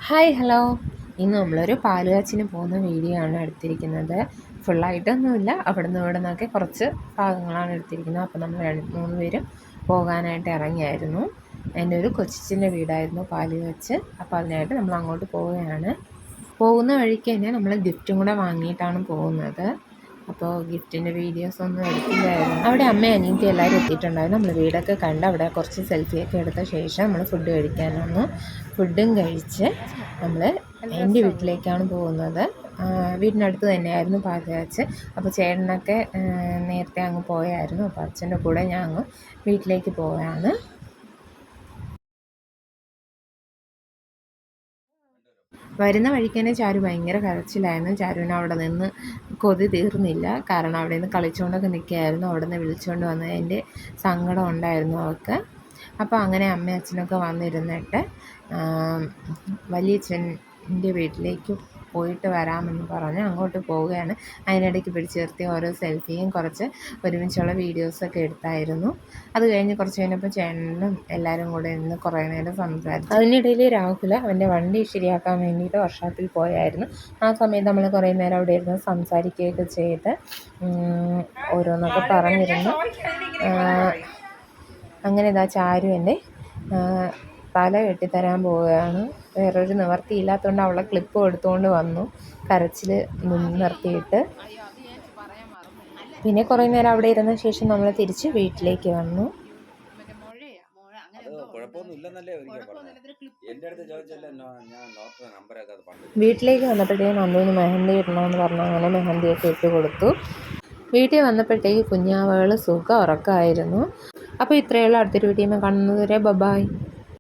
Hi hello. ഇന്ന് നമ്മളൊരു പാലുകാച്ചിന് പോകുന്ന വീഡിയോ ആണ് എടുത്തിരിക്കുന്നത്. ഫുള്ളായിട്ടൊന്നുമില്ല, അവിടെ നിന്ന് ഇവിടെ നിന്നൊക്കെ കുറച്ച് ഭാഗങ്ങളാണ് എടുത്തിരിക്കുന്നത്. അപ്പോൾ നമ്മൾ 2-3 പേരും പോകാനായിട്ട് ഇറങ്ങിയായിരുന്നു. എൻ്റെ ഒരു കൊച്ചിൻ്റെ വീടായിരുന്നു പാലുകാച്ച്. അപ്പോൾ അതിനായിട്ട് നമ്മൾ അങ്ങോട്ട് പോവുകയാണ്. പോകുന്ന വഴിക്ക് തന്നെ നമ്മൾ ഗിഫ്റ്റും കൂടെ വാങ്ങിയിട്ടാണ് പോകുന്നത്. അപ്പോൾ ഗിഫ്റ്റിൻ്റെ വീഡിയോസൊന്നും എടുക്കില്ലായിരുന്നു. അവിടെ അമ്മയും അനിയത്തി എല്ലാവരും എത്തിയിട്ടുണ്ടായിരുന്നു. നമ്മൾ വീടൊക്കെ കണ്ട് അവിടെ കുറച്ച് സെൽഫിയൊക്കെ എടുത്ത ശേഷം നമ്മൾ ഫുഡ് കഴിക്കാൻ വന്നു. ഫുഡും കഴിച്ച് നമ്മൾ എൻ്റെ വീട്ടിലേക്കാണ് പോകുന്നത്. വീടിനടുത്ത് തന്നെയായിരുന്നു പാലുകാച്ച്. അപ്പോൾ ചേട്ടനൊക്കെ നേരത്തെ അങ്ങ് പോയായിരുന്നു. അപ്പോൾ അച്ഛൻ്റെ കൂടെ ഞാൻ അങ്ങ് വീട്ടിലേക്ക് പോവുകയാണ്. വരുന്ന വഴിക്ക് തന്നെ ചാരു ഭയങ്കര കരച്ചിലായിരുന്നു. ചാരുവിന് അവിടെ നിന്ന് കൊതി തീർന്നില്ല. കാരണം അവിടെ നിന്ന് കളിച്ചുകൊണ്ടൊക്കെ നിൽക്കുകയായിരുന്നു. അവിടെ നിന്ന് വിളിച്ചുകൊണ്ട് വന്നതിൻ്റെ സങ്കടം ഉണ്ടായിരുന്നു അവൾക്ക്. അപ്പോൾ അങ്ങനെ അമ്മയും അച്ഛനൊക്കെ വന്നിരുന്നിട്ട് വലിയച്ഛൻ്റെ വീട്ടിലേക്ക് പോയിട്ട് വരാമെന്ന് പറഞ്ഞ് അങ്ങോട്ട് പോവുകയാണ്. അതിനിടയ്ക്ക് പിടിച്ചു നിർത്തി ഓരോ സെൽഫിയും കുറച്ച് ഒരുമിച്ചുള്ള വീഡിയോസൊക്കെ എടുത്തായിരുന്നു. അത് കഴിഞ്ഞ് കുറച്ച് കഴിഞ്ഞപ്പോൾ ചേട്ടനും എല്ലാവരും കൂടെ ഇന്ന് കുറേ നേരം സംസാരിച്ചു. അതിനിടയിൽ രാഹുൽ അവൻ്റെ വണ്ടി ശരിയാക്കാൻ വേണ്ടിയിട്ട് വർക്ക്ഷോപ്പിൽ പോയായിരുന്നു. ആ സമയത്ത് നമ്മൾ കുറേ നേരം അവിടെ ഇരുന്ന് സംസാരിക്കുകയൊക്കെ ചെയ്ത് ഓരോന്നൊക്കെ പറഞ്ഞിരുന്നു. അങ്ങനെ ഇതാ ചാരു എൻ്റെ തല കെട്ടിത്തരാൻ പോവുകയാണ്. വേറൊരു നിവർത്തിയില്ലാത്തതുകൊണ്ട് അവളെ ക്ലിപ്പ് എടുത്തുകൊണ്ട് വന്നു കരച്ചിൽ നിർത്തിയിട്ട്. പിന്നെ കുറേ നേരം അവിടെ ഇരുന്ന ശേഷം നമ്മൾ തിരിച്ച് വീട്ടിലേക്ക് വന്നു. വീട്ടിലേക്ക് വന്നപ്പോഴത്തേക്കും നന്ദുവിന് മെഹന്തി ഇടണമെന്ന് പറഞ്ഞു. അങ്ങനെ മെഹന്തിയൊക്കെ ഇട്ട് കൊടുത്തു. വീട്ടിൽ വന്നപ്പോഴത്തേക്ക് കുഞ്ഞാവകൾ സുഖം ഉറക്കമായിരുന്നു. അപ്പോൾ ഇത്രയുള്ള അടുത്തൊരു വീഡിയോ കാണുന്നത് വരെ ബൈ.